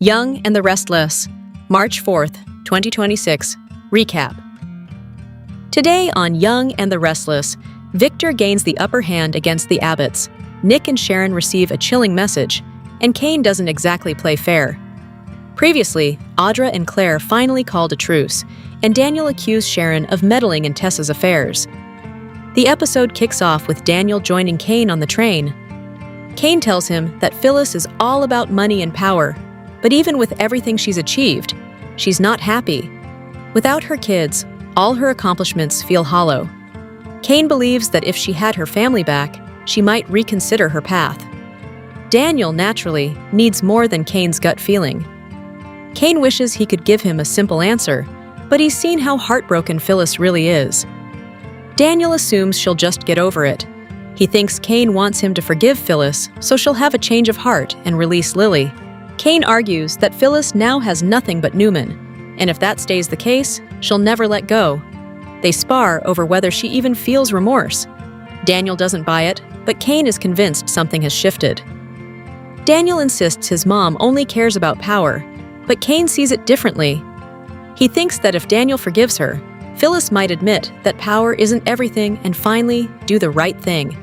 Young and the Restless, March 4th, 2026. Recap. Today on Young and the Restless, Victor gains the upper hand against the Abbotts. Nick and Sharon receive a chilling message, and Kane doesn't exactly play fair. Previously, Audra and Claire finally called a truce, and Daniel accused Sharon of meddling in Tessa's affairs. The episode kicks off with Daniel joining Kane on the train. Kane tells him that Phyllis is all about money and power, but even with everything she's achieved, she's not happy. Without her kids, all her accomplishments feel hollow. Kane believes that if she had her family back, she might reconsider her path. Daniel, naturally, needs more than Kane's gut feeling. Kane wishes he could give him a simple answer, but he's seen how heartbroken Phyllis really is. Daniel assumes she'll just get over it. He thinks Kane wants him to forgive Phyllis, so she'll have a change of heart and release Lily. Kane argues that Phyllis now has nothing but Newman, and if that stays the case, she'll never let go. They spar over whether she even feels remorse. Daniel doesn't buy it, but Kane is convinced something has shifted. Daniel insists his mom only cares about power, but Kane sees it differently. He thinks that if Daniel forgives her, Phyllis might admit that power isn't everything and finally do the right thing.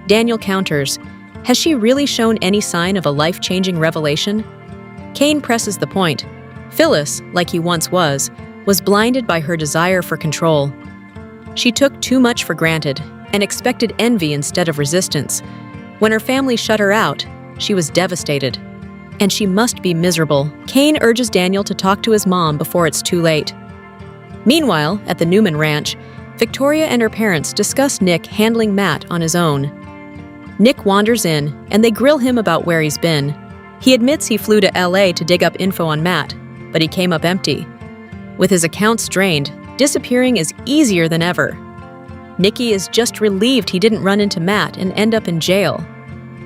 Daniel counters, has she really shown any sign of a life-changing revelation? Kane presses the point. Phyllis, like he once was blinded by her desire for control. She took too much for granted and expected envy instead of resistance. When her family shut her out, she was devastated. And she must be miserable. Kane urges Daniel to talk to his mom before it's too late. Meanwhile, at the Newman Ranch, Victoria and her parents discuss Nick handling Matt on his own. Nick wanders in, and they grill him about where he's been. He admits he flew to LA to dig up info on Matt, but he came up empty. With his accounts drained, disappearing is easier than ever. Nikki is just relieved he didn't run into Matt and end up in jail.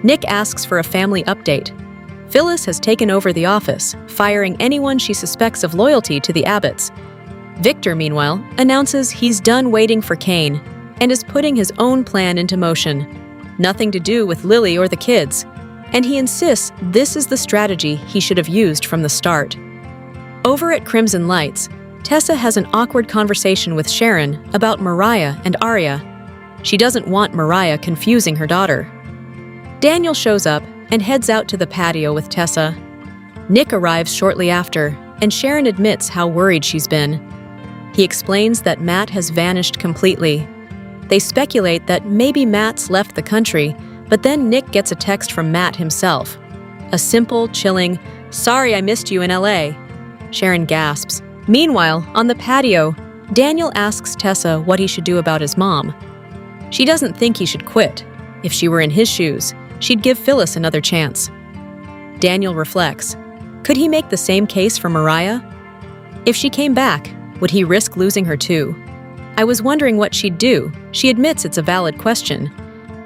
Nick asks for a family update. Phyllis has taken over the office, firing anyone she suspects of loyalty to the Abbotts. Victor, meanwhile, announces he's done waiting for Kane and is putting his own plan into motion. Nothing to do with Lily or the kids, and he insists this is the strategy he should have used from the start. Over at Crimson Lights, Tessa has an awkward conversation with Sharon about Mariah and Arya. She doesn't want Mariah confusing her daughter. Daniel shows up and heads out to the patio with Tessa. Nick arrives shortly after, and Sharon admits how worried she's been. He explains that Matt has vanished completely. They speculate that maybe Matt's left the country, but then Nick gets a text from Matt himself. A simple, chilling, "Sorry I missed you in LA." Sharon gasps. Meanwhile, on the patio, Daniel asks Tessa what he should do about his mom. She doesn't think he should quit. If she were in his shoes, she'd give Phyllis another chance. Daniel reflects. Could he make the same case for Mariah? If she came back, would he risk losing her too? I was wondering what she'd do. She admits it's a valid question.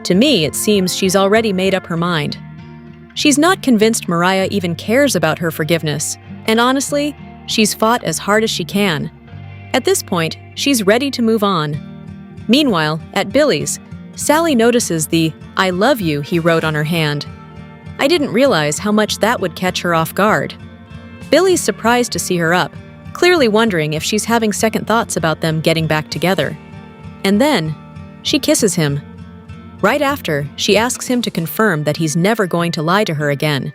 To me, it seems she's already made up her mind. She's not convinced Mariah even cares about her forgiveness, and honestly, she's fought as hard as she can. At this point, she's ready to move on. Meanwhile, at Billy's, Sally notices the "I love you" he wrote on her hand. I didn't realize how much that would catch her off guard. Billy's surprised to see her up, clearly wondering if she's having second thoughts about them getting back together. And then, she kisses him. Right after, she asks him to confirm that he's never going to lie to her again.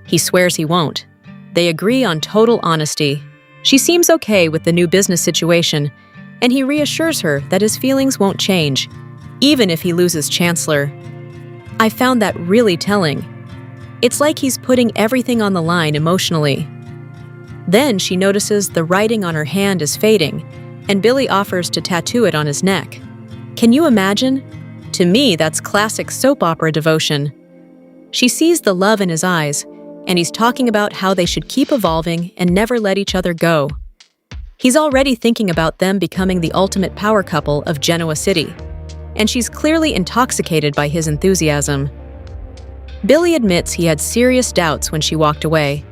He swears he won't. They agree on total honesty. She seems okay with the new business situation, and he reassures her that his feelings won't change, even if he loses Chancellor. I found that really telling. It's like he's putting everything on the line emotionally. Then she notices the writing on her hand is fading, and Billy offers to tattoo it on his neck. Can you imagine? To me, that's classic soap opera devotion. She sees the love in his eyes, and he's talking about how they should keep evolving and never let each other go. He's already thinking about them becoming the ultimate power couple of Genoa City, and she's clearly intoxicated by his enthusiasm. Billy admits he had serious doubts when she walked away.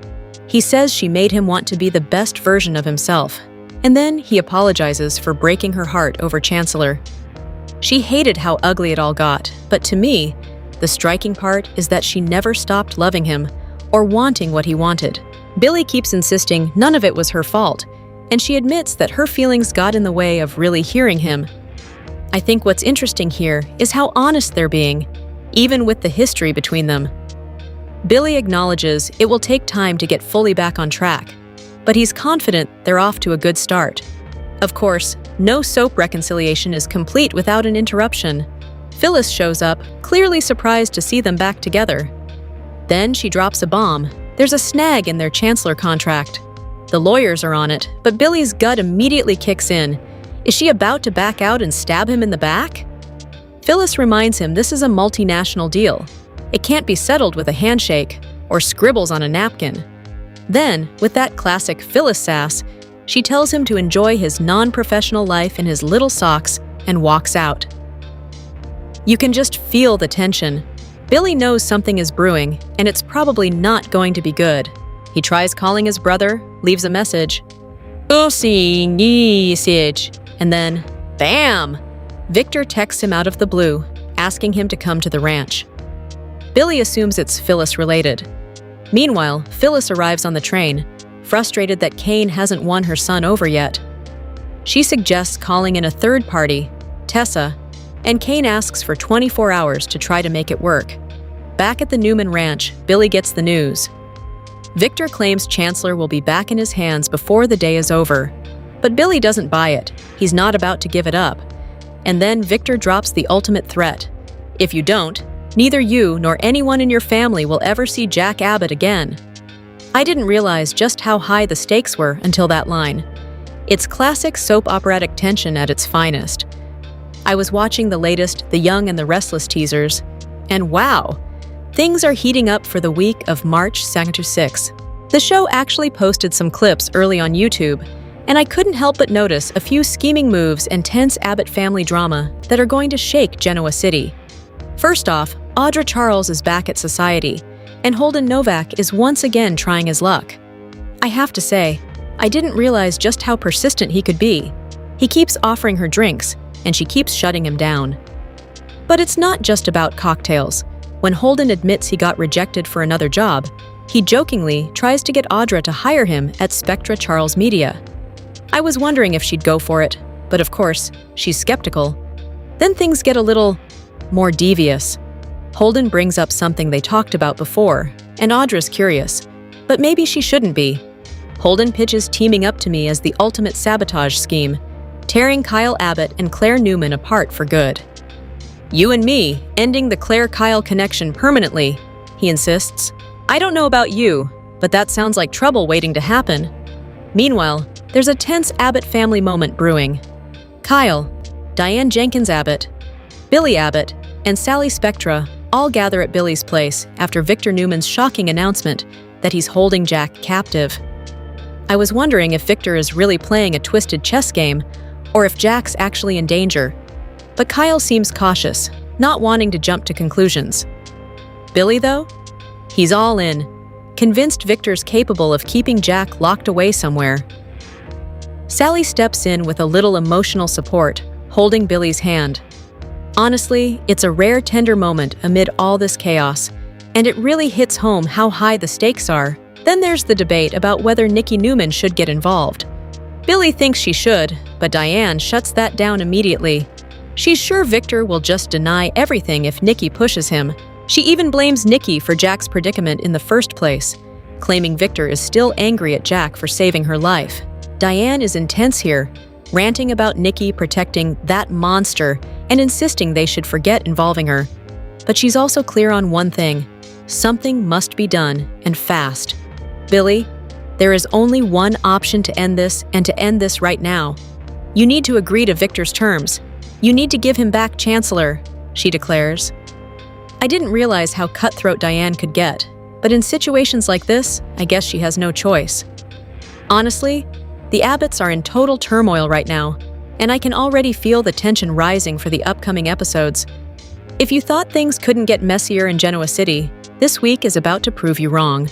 He says she made him want to be the best version of himself, and then he apologizes for breaking her heart over Chancellor. She hated how ugly it all got, but to me, the striking part is that she never stopped loving him or wanting what he wanted. Billy keeps insisting none of it was her fault, and she admits that her feelings got in the way of really hearing him. I think what's interesting here is how honest they're being, even with the history between them. Billy acknowledges it will take time to get fully back on track, but he's confident they're off to a good start. Of course, no soap reconciliation is complete without an interruption. Phyllis shows up, clearly surprised to see them back together. Then she drops a bomb. There's a snag in their chancellor contract. The lawyers are on it, but Billy's gut immediately kicks in. Is she about to back out and stab him in the back? Phyllis reminds him this is a multinational deal. It can't be settled with a handshake or scribbles on a napkin. Then, with that classic Phyllis sass, she tells him to enjoy his non-professional life in his little socks and walks out. You can just feel the tension. Billy knows something is brewing, and it's probably not going to be good. He tries calling his brother, leaves a message. And then, bam! Victor texts him out of the blue, asking him to come to the ranch. Billy assumes it's Phyllis-related. Meanwhile, Phyllis arrives on the train, frustrated that Kane hasn't won her son over yet. She suggests calling in a third party, Tessa, and Kane asks for 24 hours to try to make it work. Back at the Newman Ranch, Billy gets the news. Victor claims Chancellor will be back in his hands before the day is over. But Billy doesn't buy it. He's not about to give it up. And then Victor drops the ultimate threat. If you don't, neither you nor anyone in your family will ever see Jack Abbott again. I didn't realize just how high the stakes were until that line. It's classic soap operatic tension at its finest. I was watching the latest The Young and the Restless teasers, and wow! Things are heating up for the week of March 2nd to 6th. The show actually posted some clips early on YouTube, and I couldn't help but notice a few scheming moves and tense Abbott family drama that are going to shake Genoa City. First off, Audra Charles is back at Society, and Holden Novak is once again trying his luck. I have to say, I didn't realize just how persistent he could be. He keeps offering her drinks, and she keeps shutting him down. But it's not just about cocktails. When Holden admits he got rejected for another job, he jokingly tries to get Audra to hire him at Spectra Charles Media. I was wondering if she'd go for it, but of course, she's skeptical. Then things get a little more devious. Holden brings up something they talked about before, and Audra's curious, but maybe she shouldn't be. Holden pitches teaming up to me as the ultimate sabotage scheme, tearing Kyle Abbott and Claire Newman apart for good. You and me, ending the Claire-Kyle connection permanently, he insists. I don't know about you, but that sounds like trouble waiting to happen. Meanwhile, there's a tense Abbott family moment brewing. Kyle, Diane Jenkins Abbott, Billy Abbott, and Sally Spectra all gather at Billy's place after Victor Newman's shocking announcement that he's holding Jack captive. I was wondering if Victor is really playing a twisted chess game, or if Jack's actually in danger. But Kyle seems cautious, not wanting to jump to conclusions. Billy, though? He's all in, convinced Victor's capable of keeping Jack locked away somewhere. Sally steps in with a little emotional support, holding Billy's hand. Honestly, it's a rare tender moment amid all this chaos, and it really hits home how high the stakes are. Then there's the debate about whether Nikki Newman should get involved. Billy thinks she should, but Diane shuts that down immediately. She's sure Victor will just deny everything if Nikki pushes him. She even blames Nikki for Jack's predicament in the first place, claiming Victor is still angry at Jack for saving her life. Diane is intense here, ranting about Nikki protecting that monster and insisting they should forget involving her. But she's also clear on one thing. Something must be done, and fast. Billy, there is only one option to end this, and to end this right now. You need to agree to Victor's terms. You need to give him back Chancellor, she declares. I didn't realize how cutthroat Diane could get, but in situations like this, I guess she has no choice. Honestly, the Abbotts are in total turmoil right now, and I can already feel the tension rising for the upcoming episodes. If you thought things couldn't get messier in Genoa City, this week is about to prove you wrong.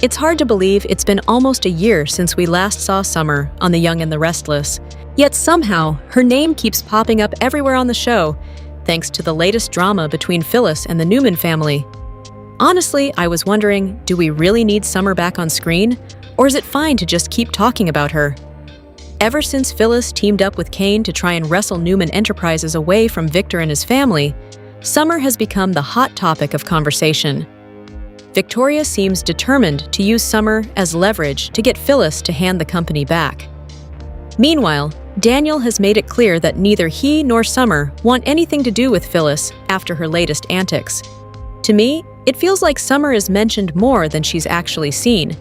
It's hard to believe it's been almost a year since we last saw Summer on The Young and the Restless. Yet somehow, her name keeps popping up everywhere on the show, thanks to the latest drama between Phyllis and the Newman family. Honestly, I was wondering, do we really need Summer back on screen, Or is it fine to just keep talking about her? Ever since Phyllis teamed up with Kane to try and wrestle Newman Enterprises away from Victor and his family, Summer has become the hot topic of conversation. Victoria seems determined to use Summer as leverage to get Phyllis to hand the company back. Meanwhile, Daniel has made it clear that neither he nor Summer want anything to do with Phyllis after her latest antics. To me, it feels like Summer is mentioned more than she's actually seen,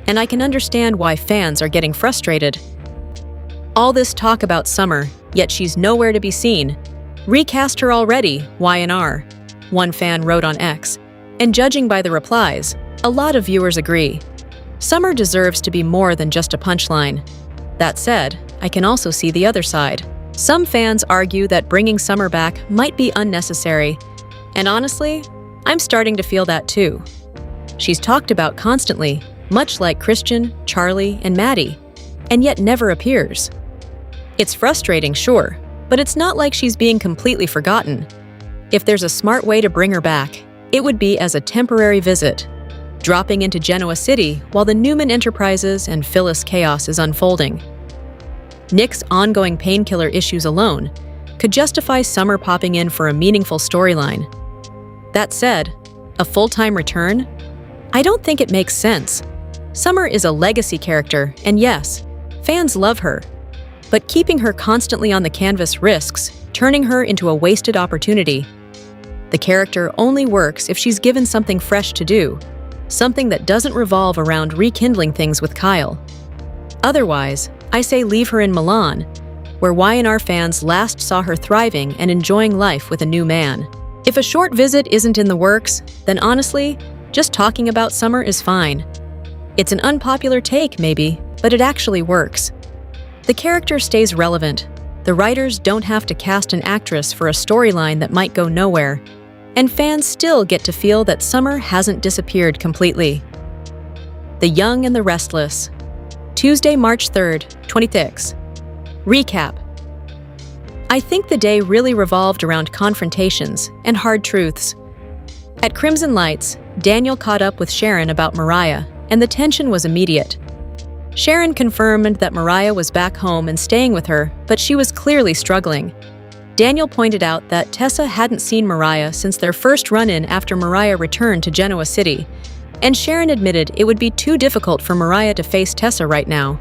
and I can understand why fans are getting frustrated. All this talk about Summer, yet she's nowhere to be seen. Recast her already, Y&R, one fan wrote on X, and judging by the replies, a lot of viewers agree. Summer deserves to be more than just a punchline. That said, I can also see the other side. Some fans argue that bringing Summer back might be unnecessary, and honestly, I'm starting to feel that too. She's talked about constantly, much like Christian, Charlie, and Maddie, and yet never appears. It's frustrating, sure, but it's not like she's being completely forgotten. If there's a smart way to bring her back, it would be as a temporary visit, dropping into Genoa City while the Newman Enterprises and Phyllis chaos is unfolding. Nick's ongoing painkiller issues alone could justify Summer popping in for a meaningful storyline. That said, a full-time return? I don't think it makes sense. Summer is a legacy character, and yes, fans love her. But keeping her constantly on the canvas risks turning her into a wasted opportunity. The character only works if she's given something fresh to do, something that doesn't revolve around rekindling things with Kyle. Otherwise, I say leave her in Milan, where Y&R fans last saw her thriving and enjoying life with a new man. If a short visit isn't in the works, then honestly, just talking about Summer is fine. It's an unpopular take, maybe, but it actually works. The character stays relevant. The writers don't have to cast an actress for a storyline that might go nowhere, and fans still get to feel that Summer hasn't disappeared completely. The Young and the Restless. Tuesday, March 3rd, 2026. Recap. I think the day really revolved around confrontations and hard truths. At Crimson Lights, Daniel caught up with Sharon about Mariah, and the tension was immediate. Sharon confirmed that Mariah was back home and staying with her, but she was clearly struggling. Daniel pointed out that Tessa hadn't seen Mariah since their first run-in after Mariah returned to Genoa City, and Sharon admitted it would be too difficult for Mariah to face Tessa right now.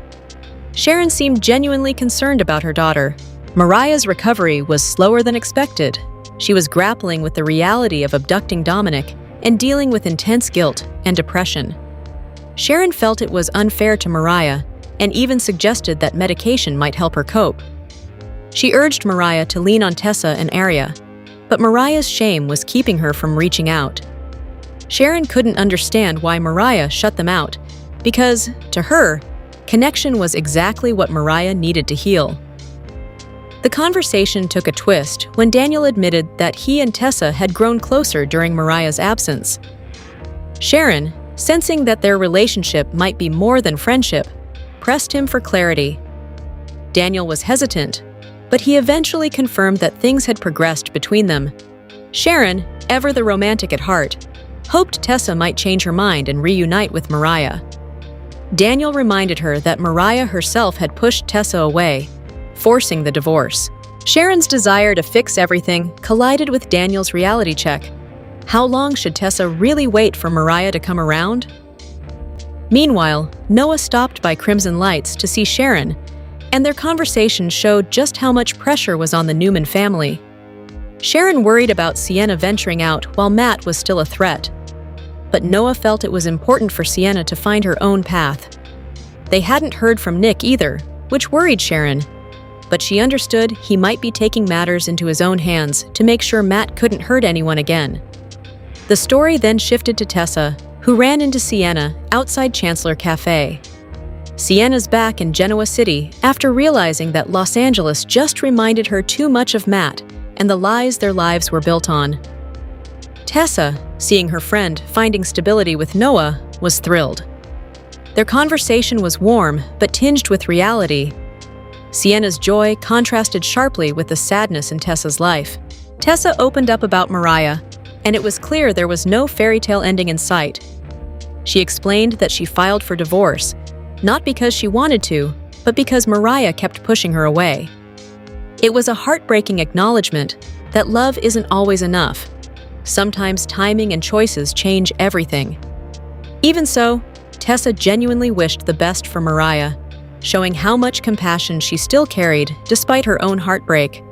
Sharon seemed genuinely concerned about her daughter. Mariah's recovery was slower than expected. She was grappling with the reality of abducting Dominic and dealing with intense guilt and depression. Sharon felt it was unfair to Mariah and even suggested that medication might help her cope. She urged Mariah to lean on Tessa and Arya, but Mariah's shame was keeping her from reaching out. Sharon couldn't understand why Mariah shut them out, because, to her, connection was exactly what Mariah needed to heal. The conversation took a twist when Daniel admitted that he and Tessa had grown closer during Mariah's absence. Sharon, sensing that their relationship might be more than friendship, pressed him for clarity. Daniel was hesitant, but he eventually confirmed that things had progressed between them. Sharon, ever the romantic at heart, hoped Tessa might change her mind and reunite with Mariah. Daniel reminded her that Mariah herself had pushed Tessa away, forcing the divorce. Sharon's desire to fix everything collided with Daniel's reality check. How long should Tessa really wait for Mariah to come around? Meanwhile, Noah stopped by Crimson Lights to see Sharon, and their conversation showed just how much pressure was on the Newman family. Sharon worried about Sienna venturing out while Matt was still a threat. But Noah felt it was important for Sienna to find her own path. They hadn't heard from Nick either, which worried Sharon, but she understood he might be taking matters into his own hands to make sure Matt couldn't hurt anyone again. The story then shifted to Tessa, who ran into Sienna outside Chancellor Cafe. Sienna's back in Genoa City after realizing that Los Angeles just reminded her too much of Matt and the lies their lives were built on. Tessa, seeing her friend finding stability with Noah, was thrilled. Their conversation was warm but tinged with reality. Sienna's joy contrasted sharply with the sadness in Tessa's life. Tessa opened up about Mariah, and it was clear there was no fairy tale ending in sight. She explained that she filed for divorce, not because she wanted to, but because Mariah kept pushing her away. It was a heartbreaking acknowledgement that love isn't always enough. Sometimes timing and choices change everything. Even so, Tessa genuinely wished the best for Mariah, showing how much compassion she still carried despite her own heartbreak.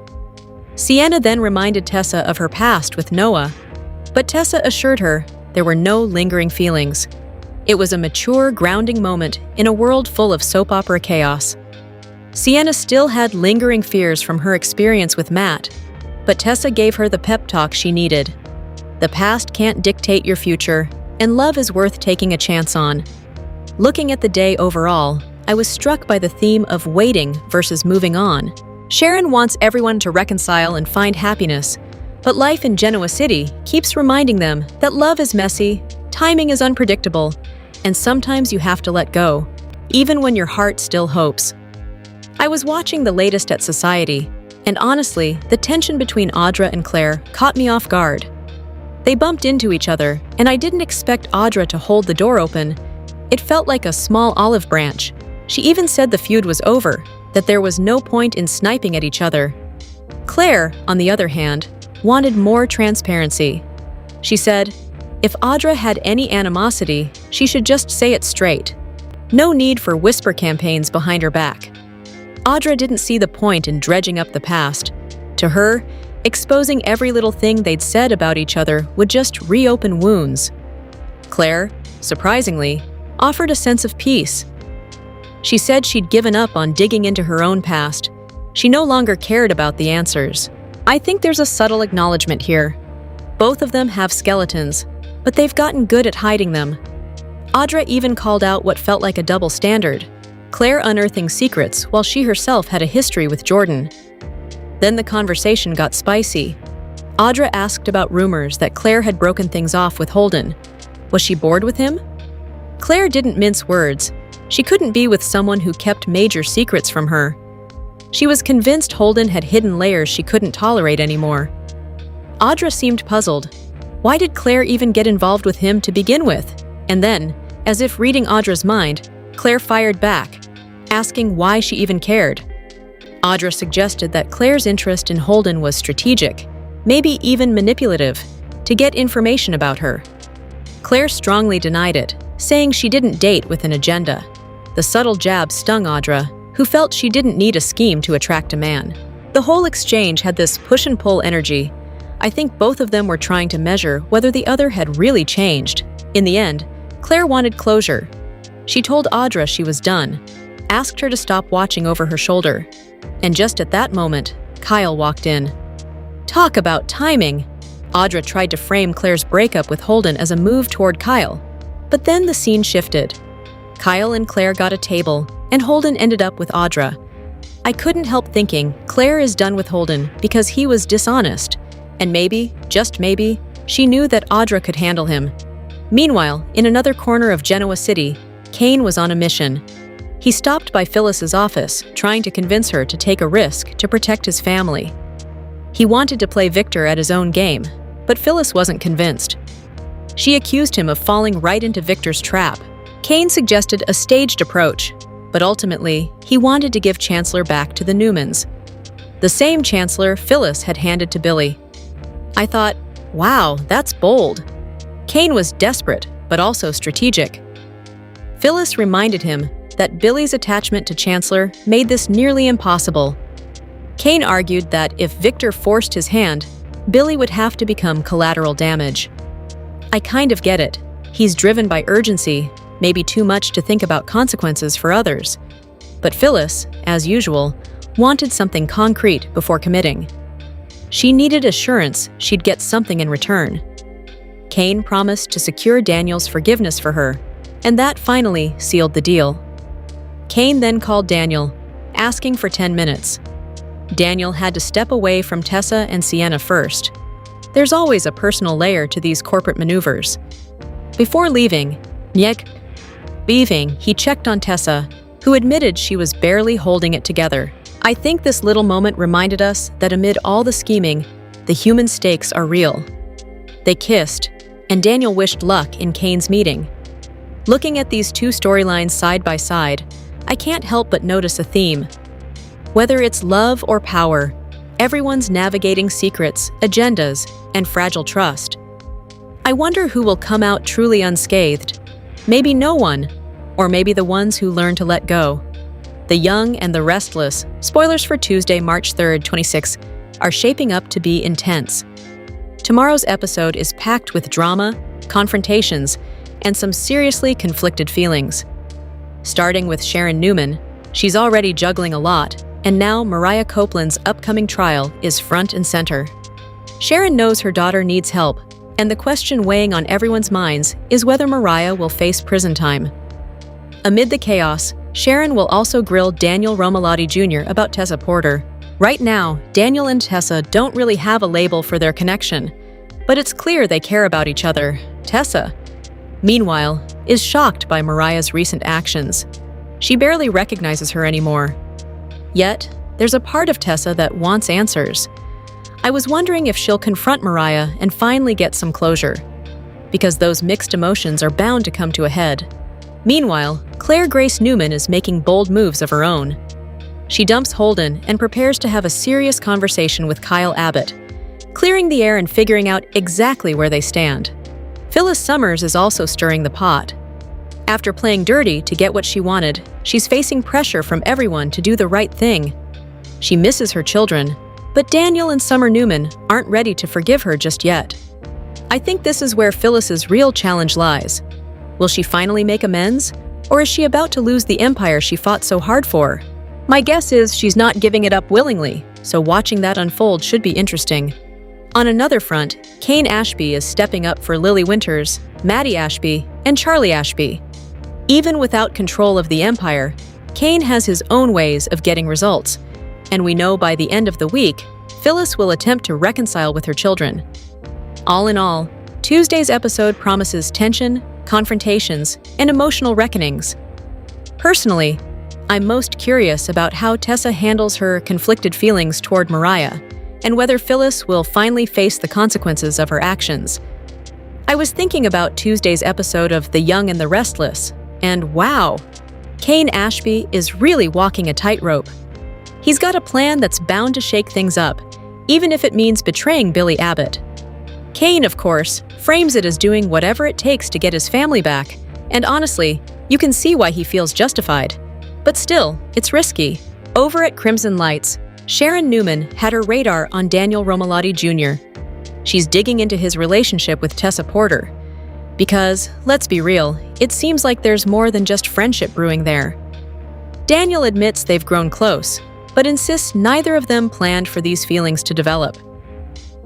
Sienna then reminded Tessa of her past with Noah, but Tessa assured her there were no lingering feelings. It was a mature, grounding moment in a world full of soap opera chaos. Sienna still had lingering fears from her experience with Matt, but Tessa gave her the pep talk she needed. The past can't dictate your future, and love is worth taking a chance on. Looking at the day overall, I was struck by the theme of waiting versus moving on. Sharon wants everyone to reconcile and find happiness, but life in Genoa City keeps reminding them that love is messy, timing is unpredictable, and sometimes you have to let go, even when your heart still hopes. I was watching the latest at Society, and honestly, the tension between Audra and Claire caught me off guard. They bumped into each other, and I didn't expect Audra to hold the door open. It felt like a small olive branch. She even said the feud was over, that there was no point in sniping at each other. Claire, on the other hand, wanted more transparency. She said, if Audra had any animosity, she should just say it straight. No need for whisper campaigns behind her back. Audra didn't see the point in dredging up the past. To her, exposing every little thing they'd said about each other would just reopen wounds. Claire, surprisingly, offered a sense of peace. She said she'd given up on digging into her own past. She no longer cared about the answers. I think there's a subtle acknowledgement here. Both of them have skeletons, but they've gotten good at hiding them. Audra even called out what felt like a double standard, Claire unearthing secrets while she herself had a history with Jordan. Then the conversation got spicy. Audra asked about rumors that Claire had broken things off with Holden. Was she bored with him? Claire didn't mince words. She couldn't be with someone who kept major secrets from her. She was convinced Holden had hidden layers she couldn't tolerate anymore. Audra seemed puzzled. Why did Claire even get involved with him to begin with? And then, as if reading Audra's mind, Claire fired back, asking why she even cared. Audra suggested that Claire's interest in Holden was strategic, maybe even manipulative, to get information about her. Claire strongly denied it, saying she didn't date with an agenda. The subtle jab stung Audra, who felt she didn't need a scheme to attract a man. The whole exchange had this push-and-pull energy. I think both of them were trying to measure whether the other had really changed. In the end, Claire wanted closure. She told Audra she was done, asked her to stop watching over her shoulder. And just at that moment, Kyle walked in. Talk about timing! Audra tried to frame Claire's breakup with Holden as a move toward Kyle. But then the scene shifted. Kyle and Claire got a table, and Holden ended up with Audra. I couldn't help thinking Claire is done with Holden because he was dishonest, and maybe, just maybe, she knew that Audra could handle him. Meanwhile, in another corner of Genoa City, Kane was on a mission. He stopped by Phyllis's office, trying to convince her to take a risk to protect his family. He wanted to play Victor at his own game, but Phyllis wasn't convinced. She accused him of falling right into Victor's trap. Kane suggested a staged approach, but ultimately, he wanted to give Chancellor back to the Newmans. The same Chancellor Phyllis had handed to Billy. I thought, wow, that's bold. Kane was desperate, but also strategic. Phyllis reminded him that Billy's attachment to Chancellor made this nearly impossible. Kane argued that if Victor forced his hand, Billy would have to become collateral damage. I kind of get it. He's driven by urgency, maybe too much to think about consequences for others. But Phyllis, as usual, wanted something concrete before committing. She needed assurance she'd get something in return. Kane promised to secure Daniel's forgiveness for her, and that finally sealed the deal. Kane then called Daniel, asking for 10 minutes. Daniel had to step away from Tessa and Sienna first. There's always a personal layer to these corporate maneuvers. Before leaving, he checked on Tessa, who admitted she was barely holding it together. I think this little moment reminded us that amid all the scheming, the human stakes are real. They kissed, and Daniel wished luck in Kane's meeting. Looking at these two storylines side by side, I can't help but notice a theme. Whether it's love or power, everyone's navigating secrets, agendas, and fragile trust. I wonder who will come out truly unscathed. Maybe no one, or maybe the ones who learn to let go. The Young and the Restless, spoilers for Tuesday, March 3rd, 26, are shaping up to be intense. Tomorrow's episode is packed with drama, confrontations, and some seriously conflicted feelings. Starting with Sharon Newman, she's already juggling a lot, and now Mariah Copeland's upcoming trial is front and center. Sharon knows her daughter needs help, and the question weighing on everyone's minds is whether Mariah will face prison time. Amid the chaos, Sharon will also grill Daniel Romalotti Jr. about Tessa Porter. Right now, Daniel and Tessa don't really have a label for their connection, but it's clear they care about each other. Tessa, meanwhile, is shocked by Mariah's recent actions. She barely recognizes her anymore. Yet, there's a part of Tessa that wants answers. I was wondering if she'll confront Mariah and finally get some closure, because those mixed emotions are bound to come to a head. Meanwhile, Claire Grace Newman is making bold moves of her own. She dumps Holden and prepares to have a serious conversation with Kyle Abbott, clearing the air and figuring out exactly where they stand. Phyllis Summers is also stirring the pot. After playing dirty to get what she wanted, she's facing pressure from everyone to do the right thing. She misses her children, but Daniel and Summer Newman aren't ready to forgive her just yet. I think this is where Phyllis's real challenge lies. Will she finally make amends, or is she about to lose the empire she fought so hard for? My guess is she's not giving it up willingly, so watching that unfold should be interesting. On another front, Kane Ashby is stepping up for Lily Winters, Maddie Ashby, and Charlie Ashby. Even without control of the empire, Kane has his own ways of getting results, and we know by the end of the week, Phyllis will attempt to reconcile with her children. All in all, Tuesday's episode promises tension, confrontations, and emotional reckonings. Personally, I'm most curious about how Tessa handles her conflicted feelings toward Mariah, and whether Phyllis will finally face the consequences of her actions. I was thinking about Tuesday's episode of The Young and the Restless, and wow, Kane Ashby is really walking a tightrope. He's got a plan that's bound to shake things up, even if it means betraying Billy Abbott. Kane, of course, frames it as doing whatever it takes to get his family back, and honestly, you can see why he feels justified. But still, it's risky. Over at Crimson Lights, Sharon Newman had her radar on Daniel Romalotti Jr. She's digging into his relationship with Tessa Porter. Because, let's be real, it seems like there's more than just friendship brewing there. Daniel admits they've grown close, but insists neither of them planned for these feelings to develop.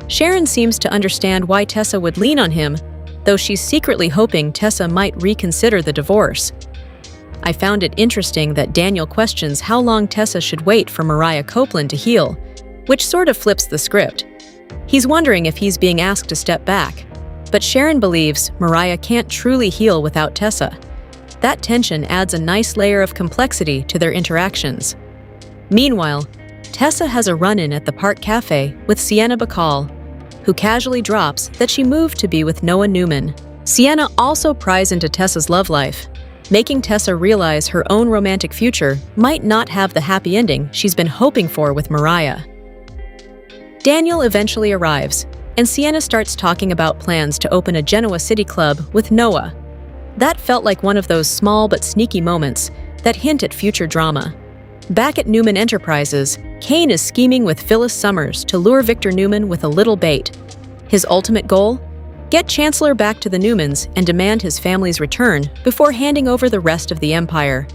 Sharon seems to understand why Tessa would lean on him, though she's secretly hoping Tessa might reconsider the divorce. I found it interesting that Daniel questions how long Tessa should wait for Mariah Copeland to heal, which sort of flips the script. He's wondering if he's being asked to step back, but Sharon believes Mariah can't truly heal without Tessa. That tension adds a nice layer of complexity to their interactions. Meanwhile, Tessa has a run-in at the Park Cafe with Sienna Bacall, who casually drops that she moved to be with Noah Newman. Sienna also pries into Tessa's love life, making Tessa realize her own romantic future might not have the happy ending she's been hoping for with Mariah. Daniel eventually arrives, and Sienna starts talking about plans to open a Genoa City club with Noah. That felt like one of those small but sneaky moments that hint at future drama. Back at Newman Enterprises, Kane is scheming with Phyllis Summers to lure Victor Newman with a little bait. His ultimate goal? Get Chancellor back to the Newmans and demand his family's return before handing over the rest of the empire.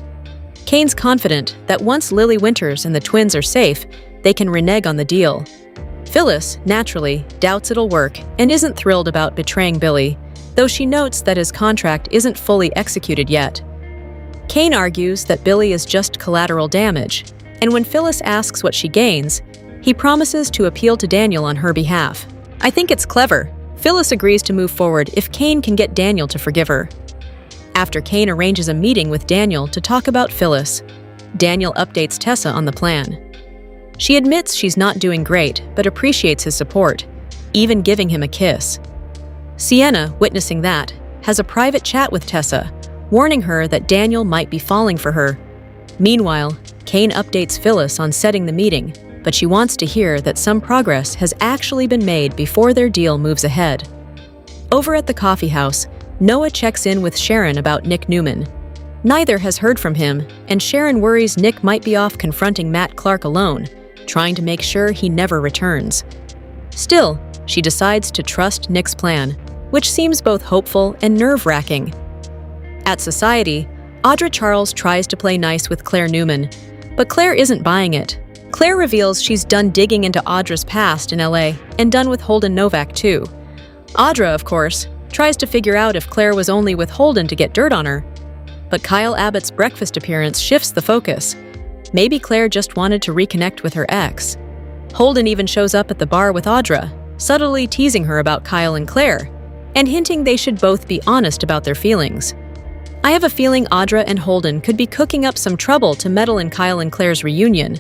Kane's confident that once Lily Winters and the twins are safe, they can renege on the deal. Phyllis, naturally, doubts it'll work and isn't thrilled about betraying Billy, though she notes that his contract isn't fully executed yet. Kane argues that Billy is just collateral damage, and when Phyllis asks what she gains, he promises to appeal to Daniel on her behalf. I think it's clever. Phyllis agrees to move forward if Kane can get Daniel to forgive her. After Kane arranges a meeting with Daniel to talk about Phyllis, Daniel updates Tessa on the plan. She admits she's not doing great, but appreciates his support, even giving him a kiss. Sienna, witnessing that, has a private chat with Tessa, warning her that Daniel might be falling for her. Meanwhile, Kane updates Phyllis on setting the meeting, but she wants to hear that some progress has actually been made before their deal moves ahead. Over at the coffee house, Noah checks in with Sharon about Nick Newman. Neither has heard from him, and Sharon worries Nick might be off confronting Matt Clark alone, trying to make sure he never returns. Still, she decides to trust Nick's plan, which seems both hopeful and nerve-wracking. At Society, Audra Charles tries to play nice with Claire Newman, but Claire isn't buying it. Claire reveals she's done digging into Audra's past in LA and done with Holden Novak too. Audra, of course, tries to figure out if Claire was only with Holden to get dirt on her. But Kyle Abbott's breakfast appearance shifts the focus. Maybe Claire just wanted to reconnect with her ex. Holden even shows up at the bar with Audra, subtly teasing her about Kyle and Claire, and hinting they should both be honest about their feelings. I have a feeling Audra and Holden could be cooking up some trouble to meddle in Kyle and Claire's reunion.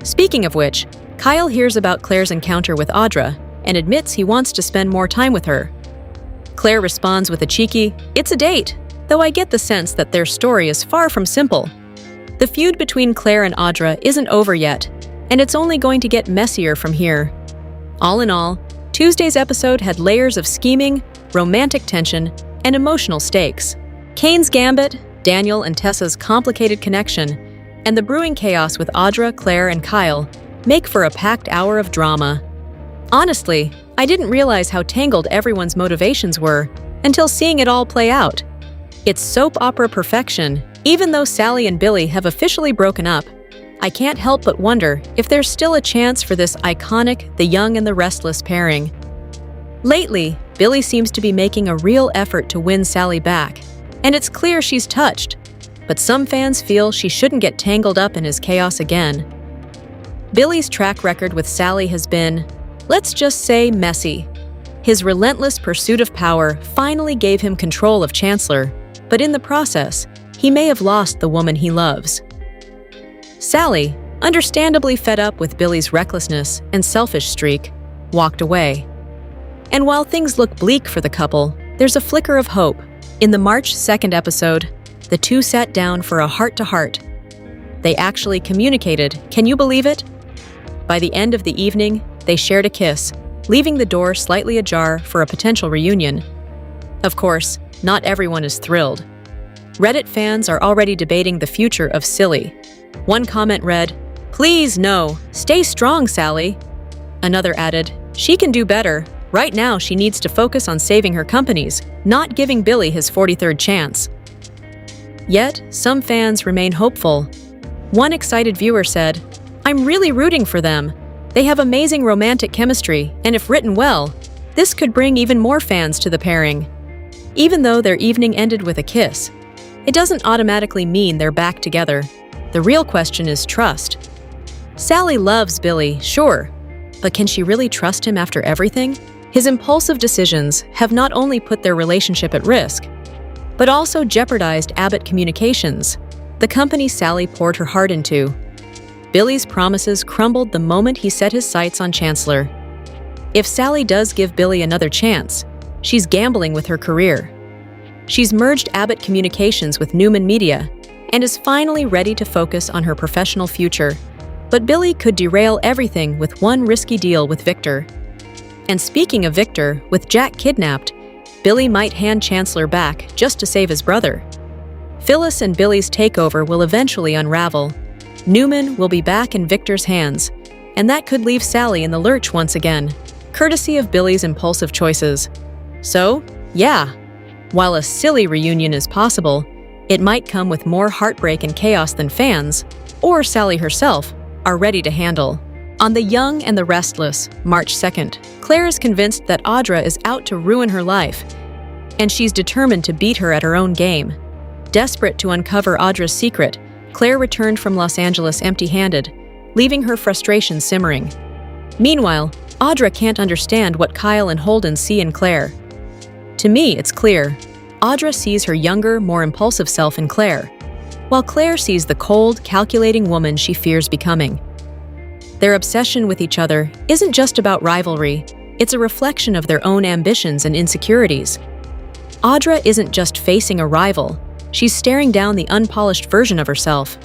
Speaking of which, Kyle hears about Claire's encounter with Audra and admits he wants to spend more time with her. Claire responds with a cheeky, "It's a date," though I get the sense that their story is far from simple. The feud between Claire and Audra isn't over yet, and it's only going to get messier from here. All in all, Tuesday's episode had layers of scheming, romantic tension, and emotional stakes. Kane's gambit, Daniel and Tessa's complicated connection, and the brewing chaos with Audra, Claire, and Kyle make for a packed hour of drama. Honestly, I didn't realize how tangled everyone's motivations were until seeing it all play out. It's soap opera perfection, even though Sally and Billy have officially broken up. I can't help but wonder if there's still a chance for this iconic The Young and the Restless pairing. Lately, Billy seems to be making a real effort to win Sally back, and it's clear she's touched, but some fans feel she shouldn't get tangled up in his chaos again. Billy's track record with Sally has been, let's just say, messy. His relentless pursuit of power finally gave him control of Chancellor, but in the process, he may have lost the woman he loves. Sally, understandably fed up with Billy's recklessness and selfish streak, walked away. And while things look bleak for the couple, there's a flicker of hope. In the March 2nd episode, the two sat down for a heart-to-heart. They actually communicated, can you believe it? By the end of the evening, they shared a kiss, leaving the door slightly ajar for a potential reunion. Of course, not everyone is thrilled. Reddit fans are already debating the future of Silly. One comment read, "Please no, stay strong, Sally." Another added, "She can do better. Right now she needs to focus on saving her companies, not giving Billy his 43rd chance." Yet, some fans remain hopeful. One excited viewer said, "I'm really rooting for them. They have amazing romantic chemistry, and if written well, this could bring even more fans to the pairing." Even though their evening ended with a kiss, it doesn't automatically mean they're back together. The real question is trust. Sally loves Billy, sure, but can she really trust him after everything? His impulsive decisions have not only put their relationship at risk, but also jeopardized Abbott Communications, the company Sally poured her heart into. Billy's promises crumbled the moment he set his sights on Chancellor. If Sally does give Billy another chance, she's gambling with her career. She's merged Abbott Communications with Newman Media and is finally ready to focus on her professional future. But Billy could derail everything with one risky deal with Victor. And speaking of Victor, with Jack kidnapped, Billy might hand Chancellor back just to save his brother. Phyllis and Billy's takeover will eventually unravel. Newman will be back in Victor's hands, and that could leave Sally in the lurch once again, courtesy of Billy's impulsive choices. So, yeah, while a silly reunion is possible, it might come with more heartbreak and chaos than fans, or Sally herself, are ready to handle. On The Young and the Restless, March 2nd, Claire is convinced that Audra is out to ruin her life, and she's determined to beat her at her own game. Desperate to uncover Audra's secret, Claire returned from Los Angeles empty-handed, leaving her frustration simmering. Meanwhile, Audra can't understand what Kyle and Holden see in Claire. To me, it's clear. Audra sees her younger, more impulsive self in Claire, while Claire sees the cold, calculating woman she fears becoming. Their obsession with each other isn't just about rivalry, it's a reflection of their own ambitions and insecurities. Audra isn't just facing a rival, she's staring down the unpolished version of herself.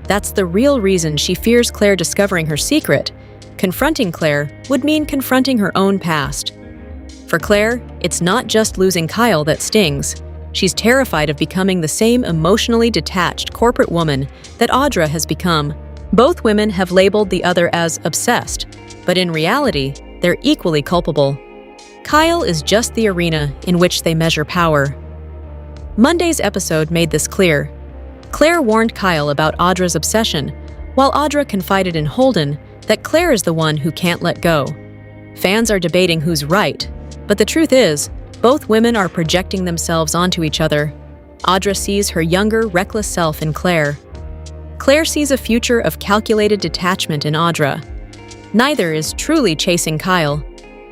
That's the real reason she fears Claire discovering her secret. Confronting Claire would mean confronting her own past. For Claire, it's not just losing Kyle that stings. She's terrified of becoming the same emotionally detached corporate woman that Audra has become. Both women have labeled the other as obsessed, but in reality, they're equally culpable. Kyle is just the arena in which they measure power. Monday's episode made this clear. Claire warned Kyle about Audra's obsession, while Audra confided in Holden that Claire is the one who can't let go. Fans are debating who's right, but the truth is, both women are projecting themselves onto each other. Audra sees her younger, reckless self in Claire. Claire sees a future of calculated detachment in Audra. Neither is truly chasing Kyle.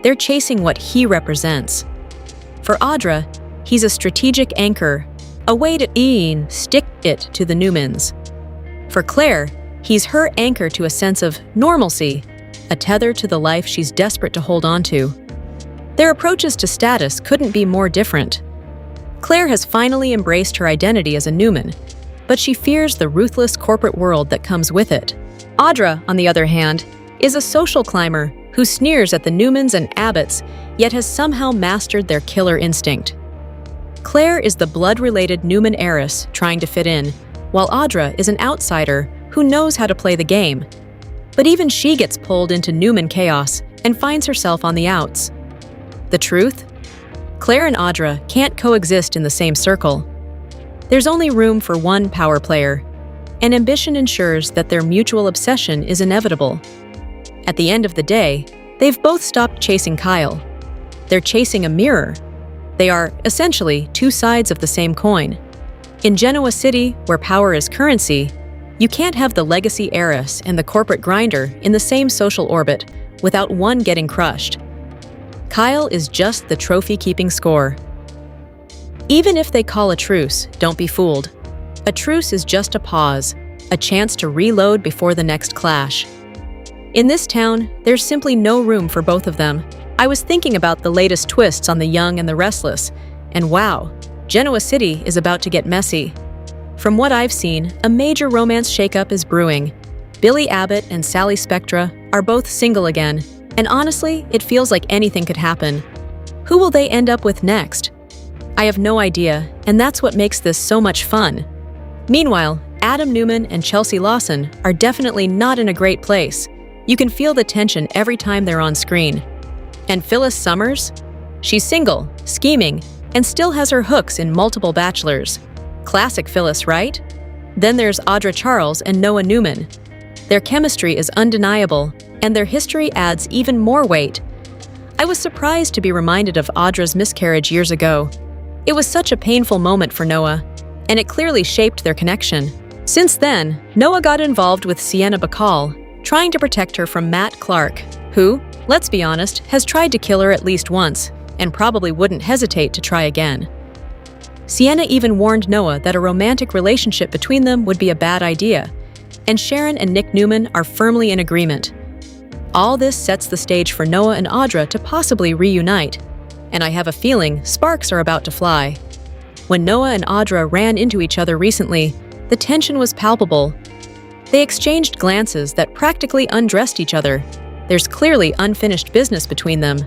They're chasing what he represents. For Audra, he's a strategic anchor, a way to stick it to the Newmans. For Claire, he's her anchor to a sense of normalcy, a tether to the life she's desperate to hold on to. Their approaches to status couldn't be more different. Claire has finally embraced her identity as a Newman, but she fears the ruthless corporate world that comes with it. Audra, on the other hand, is a social climber who sneers at the Newmans and Abbotts, yet has somehow mastered their killer instinct. Claire is the blood-related Newman heiress trying to fit in, while Audra is an outsider who knows how to play the game. But even she gets pulled into Newman chaos and finds herself on the outs. The truth? Claire and Audra can't coexist in the same circle. There's only room for one power player, and ambition ensures that their mutual obsession is inevitable. At the end of the day, they've both stopped chasing Kyle. They're chasing a mirror. They are, essentially, two sides of the same coin. In Genoa City, where power is currency, you can't have the legacy heiress and the corporate grinder in the same social orbit without one getting crushed. Kyle is just the trophy-keeping score. Even if they call a truce, don't be fooled. A truce is just a pause, a chance to reload before the next clash. In this town, there's simply no room for both of them. I was thinking about the latest twists on The Young and the Restless, and wow, Genoa City is about to get messy. From what I've seen, a major romance shakeup is brewing. Billy Abbott and Sally Spectra are both single again, and honestly, it feels like anything could happen. Who will they end up with next? I have no idea, and that's what makes this so much fun. Meanwhile, Adam Newman and Chelsea Lawson are definitely not in a great place. You can feel the tension every time they're on screen. And Phyllis Summers? She's single, scheming, and still has her hooks in multiple bachelors. Classic Phyllis, right? Then there's Audra Charles and Noah Newman. Their chemistry is undeniable, and their history adds even more weight. I was surprised to be reminded of Audra's miscarriage years ago. It was such a painful moment for Noah, and it clearly shaped their connection. Since then, Noah got involved with Sienna Bacall, trying to protect her from Matt Clark, who, let's be honest, has tried to kill her at least once, and probably wouldn't hesitate to try again. Sienna even warned Noah that a romantic relationship between them would be a bad idea, and Sharon and Nick Newman are firmly in agreement. All this sets the stage for Noah and Audra to possibly reunite, and I have a feeling sparks are about to fly. When Noah and Audra ran into each other recently, the tension was palpable. They exchanged glances that practically undressed each other. There's clearly unfinished business between them.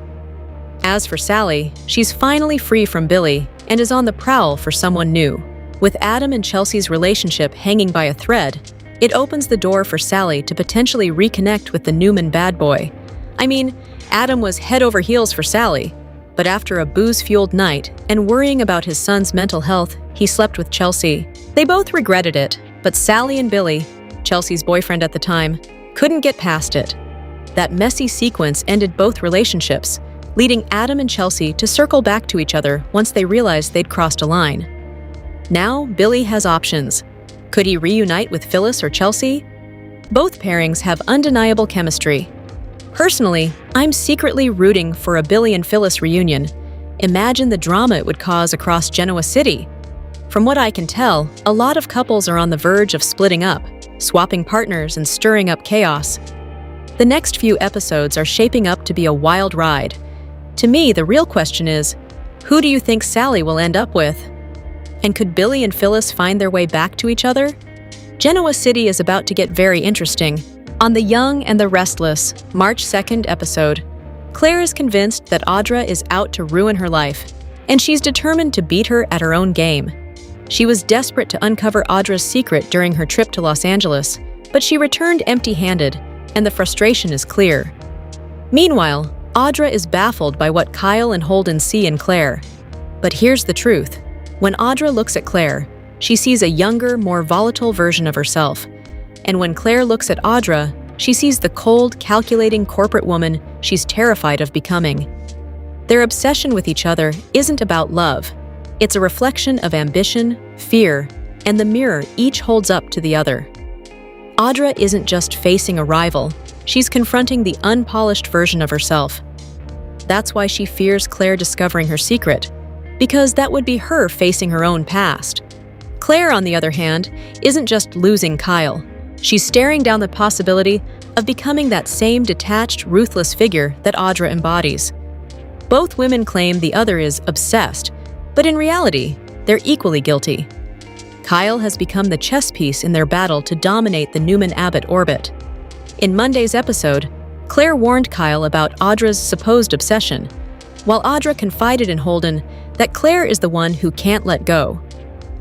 As for Sally, she's finally free from Billy and is on the prowl for someone new. With Adam and Chelsea's relationship hanging by a thread, it opens the door for Sally to potentially reconnect with the Newman bad boy. I mean, Adam was head over heels for Sally, but after a booze-fueled night and worrying about his son's mental health, he slept with Chelsea. They both regretted it, but Sally and Billy, Chelsea's boyfriend at the time, couldn't get past it. That messy sequence ended both relationships, leading Adam and Chelsea to circle back to each other once they realized they'd crossed a line. Now, Billy has options. Could he reunite with Phyllis or Chelsea? Both pairings have undeniable chemistry. Personally, I'm secretly rooting for a Billy and Phyllis reunion. Imagine the drama it would cause across Genoa City. From what I can tell, a lot of couples are on the verge of splitting up, swapping partners and stirring up chaos. The next few episodes are shaping up to be a wild ride. To me, the real question is, who do you think Sally will end up with? And could Billy and Phyllis find their way back to each other? Genoa City is about to get very interesting. On The Young and the Restless, March 2nd episode, Claire is convinced that Audra is out to ruin her life, and she's determined to beat her at her own game. She was desperate to uncover Audra's secret during her trip to Los Angeles, but she returned empty-handed, and the frustration is clear. Meanwhile, Audra is baffled by what Kyle and Holden see in Claire. But here's the truth. When Audra looks at Claire, she sees a younger, more volatile version of herself. And when Claire looks at Audra, she sees the cold, calculating corporate woman she's terrified of becoming. Their obsession with each other isn't about love. It's a reflection of ambition, fear, and the mirror each holds up to the other. Audra isn't just facing a rival, she's confronting the unpolished version of herself. That's why she fears Claire discovering her secret, because that would be her facing her own past. Claire, on the other hand, isn't just losing Kyle. She's staring down the possibility of becoming that same detached, ruthless figure that Audra embodies. Both women claim the other is obsessed, but in reality, they're equally guilty. Kyle has become the chess piece in their battle to dominate the Newman-Abbott orbit. In Monday's episode, Claire warned Kyle about Audra's supposed obsession, while Audra confided in Holden that Claire is the one who can't let go.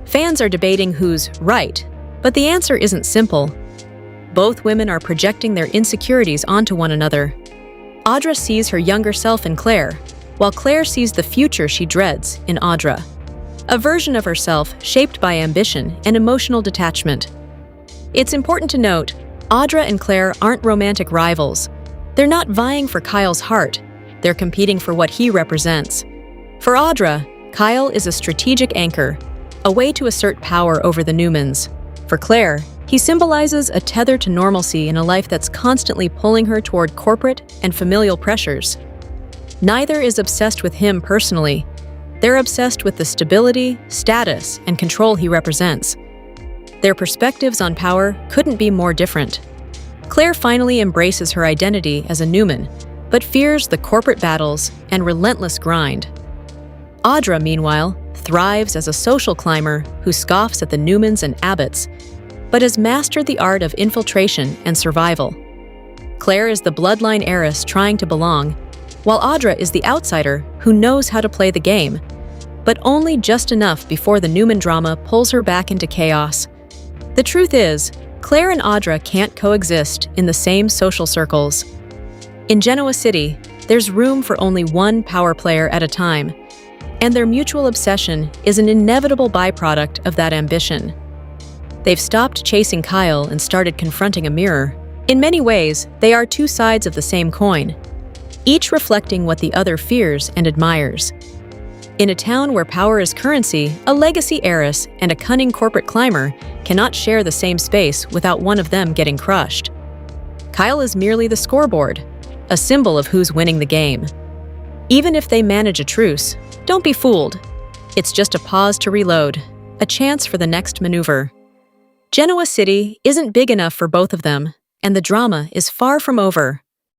Fans are debating who's right, but the answer isn't simple. Both women are projecting their insecurities onto one another. Audra sees her younger self in Claire, while Claire sees the future she dreads in Audra. A version of herself shaped by ambition and emotional detachment. It's important to note, Audra and Claire aren't romantic rivals. They're not vying for Kyle's heart, they're competing for what he represents. For Audra, Kyle is a strategic anchor, a way to assert power over the Newmans. For Claire, he symbolizes a tether to normalcy in a life that's constantly pulling her toward corporate and familial pressures. Neither is obsessed with him personally. They're obsessed with the stability, status, and control he represents. Their perspectives on power couldn't be more different. Claire finally embraces her identity as a Newman, but fears the corporate battles and relentless grind. Audra, meanwhile, thrives as a social climber who scoffs at the Newmans and Abbotts, but has mastered the art of infiltration and survival. Claire is the bloodline heiress trying to belong, while Audra is the outsider who knows how to play the game, but only just enough before the Newman drama pulls her back into chaos. The truth is, Claire and Audra can't coexist in the same social circles. In Genoa City, there's room for only one power player at a time, and their mutual obsession is an inevitable byproduct of that ambition. They've stopped chasing Kyle and started confronting a mirror. In many ways, they are two sides of the same coin, each reflecting what the other fears and admires. In a town where power is currency, a legacy heiress and a cunning corporate climber cannot share the same space without one of them getting crushed. Kyle is merely the scoreboard, a symbol of who's winning the game. Even if they manage a truce, don't be fooled. It's just a pause to reload, a chance for the next maneuver. Genoa City isn't big enough for both of them, and the drama is far from over.